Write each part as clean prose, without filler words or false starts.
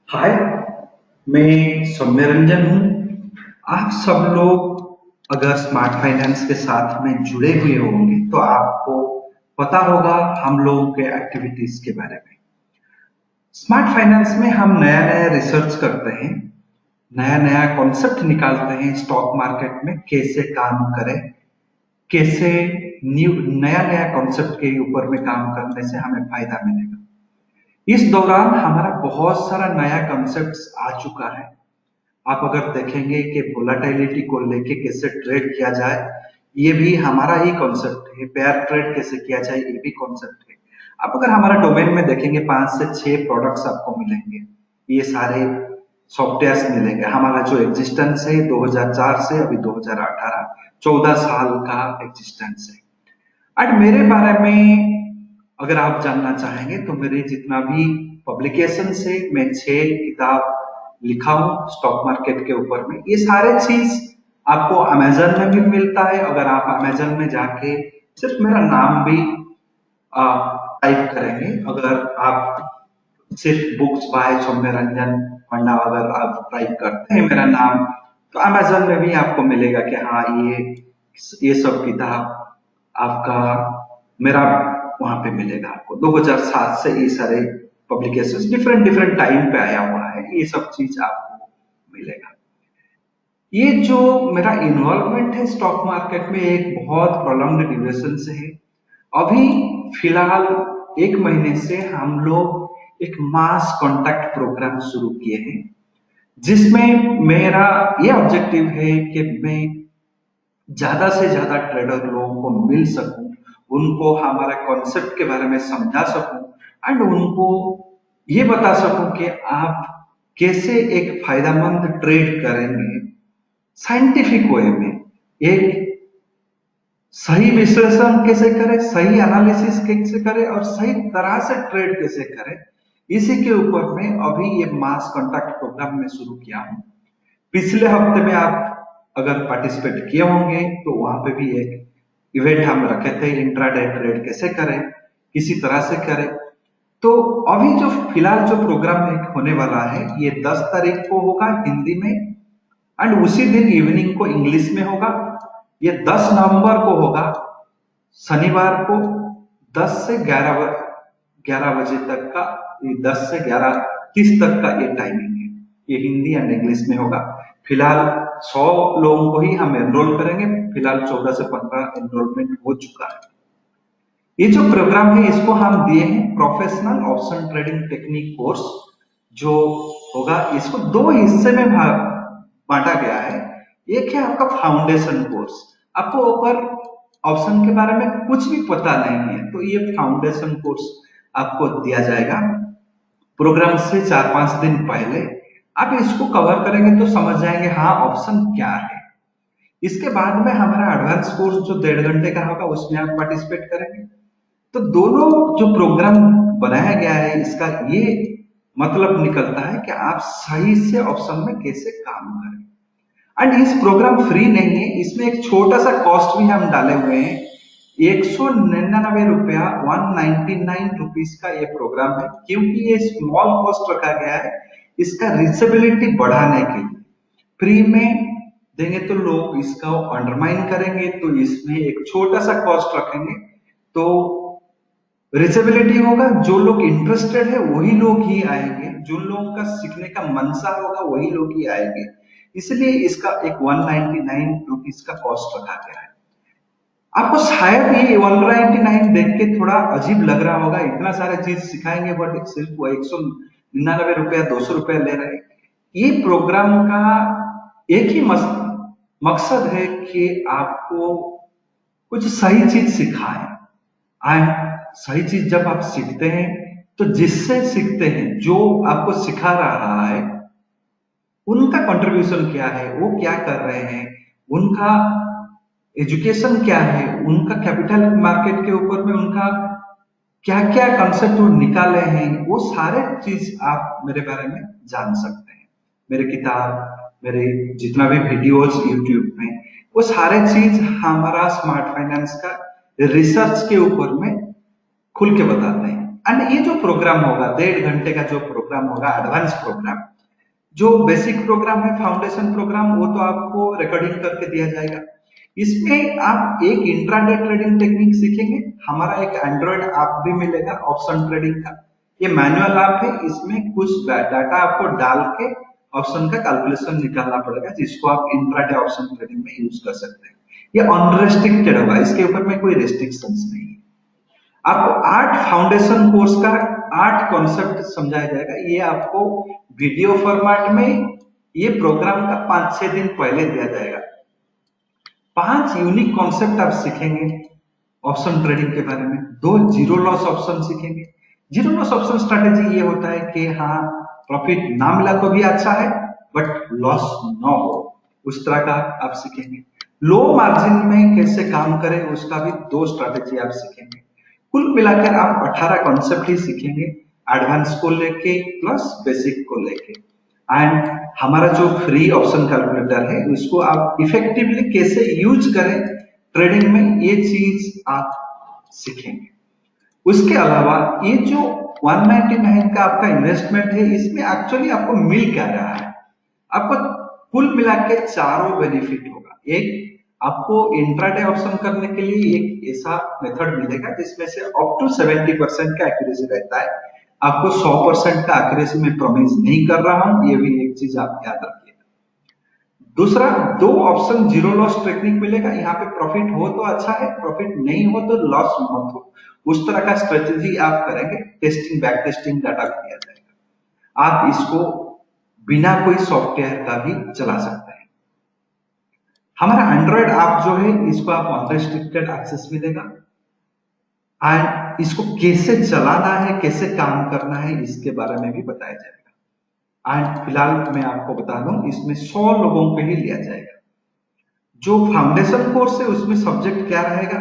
हाय, मैं सौम्य रंजन हूँ। आप सब लोग अगर स्मार्ट फाइनेंस के साथ में जुड़े हुए होंगे तो आपको पता होगा हम लोगों के एक्टिविटीज के बारे में। स्मार्ट फाइनेंस में हम नया नया रिसर्च करते हैं, नया नया कॉन्सेप्ट निकालते हैं स्टॉक मार्केट में कैसे काम करें, कैसे नया नया कॉन्सेप्ट के ऊपर में काम करने से हमें फायदा मिलेगा। इस दौरान हमारा बहुत सारा नया कॉन्सेप्ट्स आ चुका है। आप अगर देखेंगे कि वोलाटिलिटी को लेके कैसे ट्रेड किया जाए, ये भी हमारा ही कॉन्सेप्ट है। पेयर ट्रेड कैसे किया जाए, ये भी कॉन्सेप्ट है। आप अगर हमारा डोमेन में देखेंगे 5 से 6 प्रोडक्ट्स आपको मिलेंगे। ये सारे सॉफ्टवेयर्स मिलेंगे। हमारा जो एग्जिस्टेंस है 2004 से अभी 2018 14 साल का एग्जिस्टेंस है। और मेरे बारे में अगर आप जानना चाहेंगे तो मेरे जितना भी पब्लिकेशन है, मैं 6 किताब लिखा हूं स्टॉक मार्केट के ऊपर में। ये सारे चीज आपको अमेजन में भी मिलता है। अगर आप अमेजन में जाके सिर्फ मेरा नाम भी टाइप करेंगे, अगर आप सिर्फ बुक्स बाय सौम्य रंजन पढ़ना अगर आप टाइप करते हैं मेरा नाम, तो अमेजन में भी आपको मिलेगा कि हाँ ये सब किताब आपका मेरा वहां पे मिलेगा। आपको 2007 से ये सारे पब्लिकेशंस डिफरेंट डिफरेंट टाइम पे आया हुआ है, ये सब चीज आपको मिलेगा। ये जो मेरा इन्वॉल्वमेंट है स्टॉक मार्केट में एक बहुत प्रोलॉन्ग्ड ड्यूरेशन से है। अभी फिलहाल 1 महीने से हम लोग एक मास कॉन्टैक्ट प्रोग्राम शुरू किए हैं, जिसमें मेरा ये ऑब्जेक्टिव है कि मैं ज्यादा से ज्यादा ट्रेडर लोगों को मिल सकूं, उनको हमारा कॉन्सेप्ट के बारे में समझा सकूं एंड उनको ये बता सकूं कि आप कैसे एक फायदेमंद ट्रेड करेंगे साइंटिफिक वे में। एक सही विश्लेषण कैसे करें, सही एनालिसिस कैसे करें और सही तरह से ट्रेड कैसे करें, इसी के ऊपर में अभी ये मास कॉन्टैक्ट प्रोग्राम में शुरू किया हूं। पिछले हफ्ते में आप अगर पार्टिसिपेट किए होंगे तो वहां पे भी एक इवेंट हम रखे थे, इंट्राडे ट्रेड कैसे करें, किसी तरह से करें। तो अभी जो फिलहाल जो प्रोग्राम होने वाला है ये 10 तारीख को होगा हिंदी में एंड उसी दिन इवनिंग को इंग्लिश में होगा। ये 10 नवंबर को होगा शनिवार को 10 से 11 बजे तक का, ये 10 से 11:30 तक का ये टाइमिंग है। ये हिंदी एंड इंग्लिश में होगा। फिलहाल 100 लोगों को ही हम एनरोल करेंगे। फिलहाल 14 से 15 एनरोलमेंट हो चुका है। ये जो प्रोग्राम है इसको हम दिए हैं professional option trading technique course, जो होगा इसको 2 हिस्से में बांटा गया है। एक है आपका फाउंडेशन कोर्स, आपको ऊपर ऑप्शन के बारे में कुछ भी पता नहीं है तो ये फाउंडेशन कोर्स आपको दिया जाएगा। प्रोग्राम से 4-5 दिन पहले आप इसको कवर करेंगे तो समझ जाएंगे हाँ ऑप्शन क्या है। इसके बाद में हमारा एडवांस कोर्स जो 1.5 घंटे का होगा उसमें आप पार्टिसिपेट करेंगे। तो दोनों जो प्रोग्राम बनाया गया है इसका ये मतलब निकलता है कि आप सही से ऑप्शन में कैसे काम करें। एंड इस प्रोग्राम फ्री नहीं है, इसमें एक छोटा सा कॉस्ट भी हम डाले हुए हैं। 199 रुपया 199 रुपीज का ये प्रोग्राम है, क्योंकि ये स्मॉल कॉस्ट रखा गया है इसका रीचेबिलिटी बढ़ाने के लिए। फ्री में देंगे तो लोग इसका अंडरमाइन करेंगे, तो इसमें एक छोटा सा कॉस्ट रखेंगे तो रीचेबिलिटी होगा। जो लोग इंटरेस्टेड है वही लोग ही आएंगे, जो लोगों का सीखने का मनसा होगा वही लोग ही आएंगे। इसलिए इसका एक 199 रुपीज का कॉस्ट रखा गया है। आपको शायद ये 199 देख के थोड़ा अजीब लग रहा होगा, इतना सारा चीज सिखाएंगे बट सिर्फ वो 199 रुपया 200 रुपया ले रहे हैं। ये प्रोग्राम का एक ही मकसद है कि आपको कुछ सही चीज सिखाएं। एंड सही चीज जब आप सीखते हैं तो जिससे सीखते हैं, जो आपको सिखा रहा है उनका कंट्रीब्यूशन क्या है, वो क्या कर रहे हैं, उनका एजुकेशन क्या है, उनका कैपिटल मार्केट के ऊपर में उनका क्या क्या कंसेप्ट वो निकाले हैं, वो सारे चीज आप मेरे बारे में जान सकते हैं। मेरे किताब, मेरे जितना भी वीडियोज यूट्यूब में, वो सारे चीज हमारा स्मार्ट फाइनेंस का रिसर्च के ऊपर में खुल के बताते हैं। एंड ये जो प्रोग्राम होगा 1.5 घंटे का जो प्रोग्राम होगा एडवांस प्रोग्राम, जो बेसिक प्रोग्राम है फाउंडेशन प्रोग्राम वो तो आपको रिकॉर्डिंग करके दिया जाएगा। इसमें आप एक इंट्राडे ट्रेडिंग टेक्निक सीखेंगे, हमारा एक एंड्रॉइड ऐप भी मिलेगा ऑप्शन ट्रेडिंग का। ये मैनुअल ऐप है, इसमें कुछ डाटा आपको डाल के ऑप्शन का कैलकुलेशन निकालना पड़ेगा, जिसको आप इंट्राडे ऑप्शन ट्रेडिंग में यूज कर सकते हैं। ये अनरेस्ट्रिक्टेड होगा, इसके ऊपर में कोई रेस्ट्रिक्शंस नहीं है। आपको 8 फाउंडेशन कोर्स का 8 कॉन्सेप्ट समझाया जाएगा। ये आपको वीडियो फॉर्मेट में ये प्रोग्राम का 5-6 दिन पहले दिया जाएगा। 5 यूनिक कॉन्सेप्ट आप सीखेंगे ऑप्शन ट्रेडिंग के बारे में। 2 जीरो लॉस ऑप्शन सीखेंगे। जीरो लॉस ऑप्शन स्ट्रैटेजी ये होता है कि हाँ, प्रॉफिट ना मिला तो भी अच्छा है बट लॉस ना हो, उस तरह का आप सीखेंगे। लो मार्जिन में कैसे काम करें उसका भी 2 स्ट्रैटेजी आप सीखेंगे। कुल मिलाकर आप 18 कॉन्सेप्ट ही सीखेंगे, एडवांस को लेके प्लस बेसिक को लेके। एंड हमारा जो फ्री ऑप्शन कैलकुलेटर है उसको आप इफेक्टिवली कैसे यूज करें ट्रेडिंग में, ये चीज आप सीखेंगे। उसके अलावा ये जो 199 का आपका इन्वेस्टमेंट है, इसमें एक्चुअली आपको मिल क्या रहा है? आपको कुल मिला के चारों बेनिफिट होगा। एक, आपको इंट्राडे ऑप्शन करने के लिए एक ऐसा मेथड मिलेगा जिसमें से अप टू 70% का एक्यूरेसी रहता है। आपको 100% का एक्यूरेसी में प्रॉमिस नहीं कर रहा हूं, ये भी एक चीज आप याद रखिएगा। दूसरा, 2 ऑप्शन जीरो लॉस टेक्निक मिलेगा। यहाँ पे प्रॉफिट हो तो अच्छा है, प्रॉफिट नहीं हो तो लॉस मत हो, उस तरह का स्ट्रेटेजी आप करेंगे। टेस्टिंग, बैक टेस्टिंग डाटा दिया जाएगा। आप इसको बिना कोई सॉफ्टवेयर का भी चला सकते हैं। हमारा एंड्रॉइड ऐप जो है इसको आप अनरेस्ट्रिक्टेड एक्सेस मिलेगा एंड इसको कैसे चलाना है, कैसे काम करना है, इसके बारे में भी बताया जाएगा। एंड फिलहाल मैं आपको बता दूं, इसमें 100 लोगों को ही लिया जाएगा। जो फाउंडेशन कोर्स है उसमें सब्जेक्ट क्या रहेगा,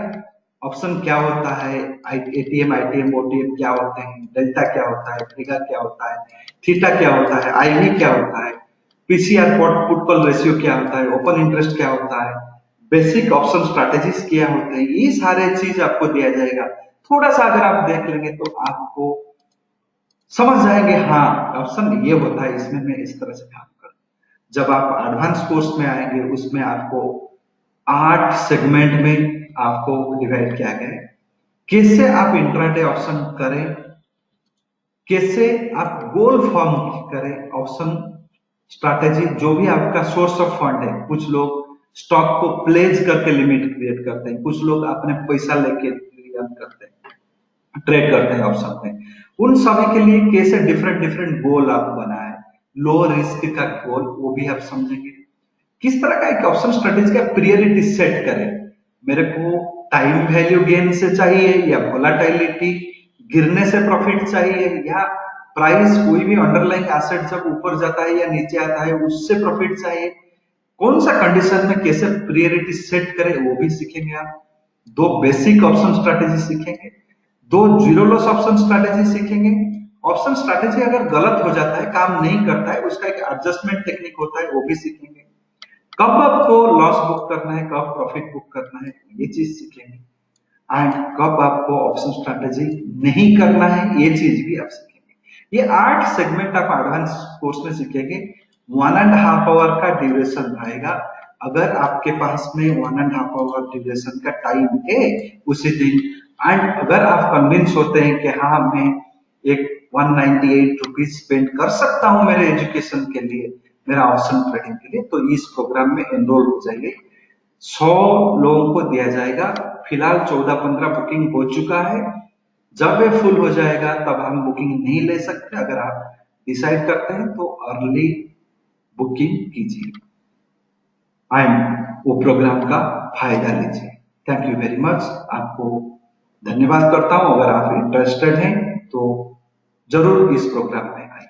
ऑप्शन क्या होता है, एटीएम, आईटीएम, ओटीएम क्या होते हैं, डेल्टा क्या होता है, ट्रिगर क्या होता है, थीटा क्या होता है, आईवी क्या होता है, पीसीआर पुट कॉल रेशियो क्या होता है, ओपन इंटरेस्ट क्या होता है, बेसिक ऑप्शन स्ट्रैटेजीज क्या होते हैं, ये सारे चीज आपको दिया जाएगा। थोड़ा सा अगर आप देख लेंगे तो आपको समझ जाएंगे, हाँ ऑप्शन ये होता है, इसमें मैं इस तरह से काम करूं। जब आप एडवांस कोर्स में आएंगे उसमें आपको 8 सेगमेंट में आपको डिवाइड किया गया है। कैसे आप इंट्राडे ऑप्शन करें, कैसे आप गोल फॉर्म करें, ऑप्शन स्ट्रैटेजी, जो भी आपका सोर्स ऑफ फंड है। कुछ लोग स्टॉक को प्लेज करके लिमिट क्रिएट करते हैं, कुछ लोग अपने पैसा लेके करते हैं, ट्रेड करते हैं ऑप्शन में। उन सभी के लिए कैसे डिफरेंट डिफरेंट गोल आप बनाए, लो रिस्क का गोल, वो भी आप समझेंगे। किस तरह का एक ऑप्शन स्ट्रेटेजी का प्रायोरिटी सेट करें, मेरे को टाइम वैल्यू गेन से चाहिए या वोलेटिलिटी गिरने से प्रॉफिट चाहिए, या प्राइस कोई भी अंडरलाइंग एसेट जब ऊपर जाता है या नीचे आता है उससे प्रॉफिट चाहिए, कौन सा कंडीशन में कैसे प्रायोरिटी सेट करें वो भी सीखेंगे आप। 2 बेसिक ऑप्शन स्ट्रैटेजी सीखेंगे, 2 जीरो लॉस ऑप्शन स्ट्रैटेजी सीखेंगे। ऑप्शन स्ट्रैटेजी अगर गलत हो जाता है, काम नहीं करता है, उसका एक एडजस्टमेंट टेक्निक होता है, वो भी सीखेंगे। कब आपको लॉस बुक करना है, कब प्रॉफिट बुक करना है, ये चीज सीखेंगे। एंड कब आपको ऑप्शन स्ट्रैटेजी नहीं करना है, ये चीज भी आप सीखेंगे। ये 8 सेगमेंट आप एडवांस कोर्स में सीखेंगे। 1.5 आवर का ड्यूरेशन रहेगा। अगर आपके पास में 1.5 आवर ड्यूरेशन का टाइम है उसी दिन, एंड अगर आप कन्विंस होते हैं कि हाँ मैं एक 198 रुपीज स्पेंड कर सकता हूं मेरे एजुकेशन के लिए, मेरा ऑप्शन ट्रेडिंग के लिए, तो इस प्रोग्राम में एनरोल हो जाइए। 100 लोगों को दिया जाएगा। फिलहाल 14-15 बुकिंग हो चुका है। जब ये फुल हो जाएगा तब हम बुकिंग नहीं ले सकते। अगर आप डिसाइड करते हैं तो अर्ली बुकिंग कीजिए एंड वो प्रोग्राम का फायदा लीजिए। Thank you very much. आपको धन्यवाद करता हूं। अगर आप इंटरेस्टेड हैं तो जरूर इस प्रोग्राम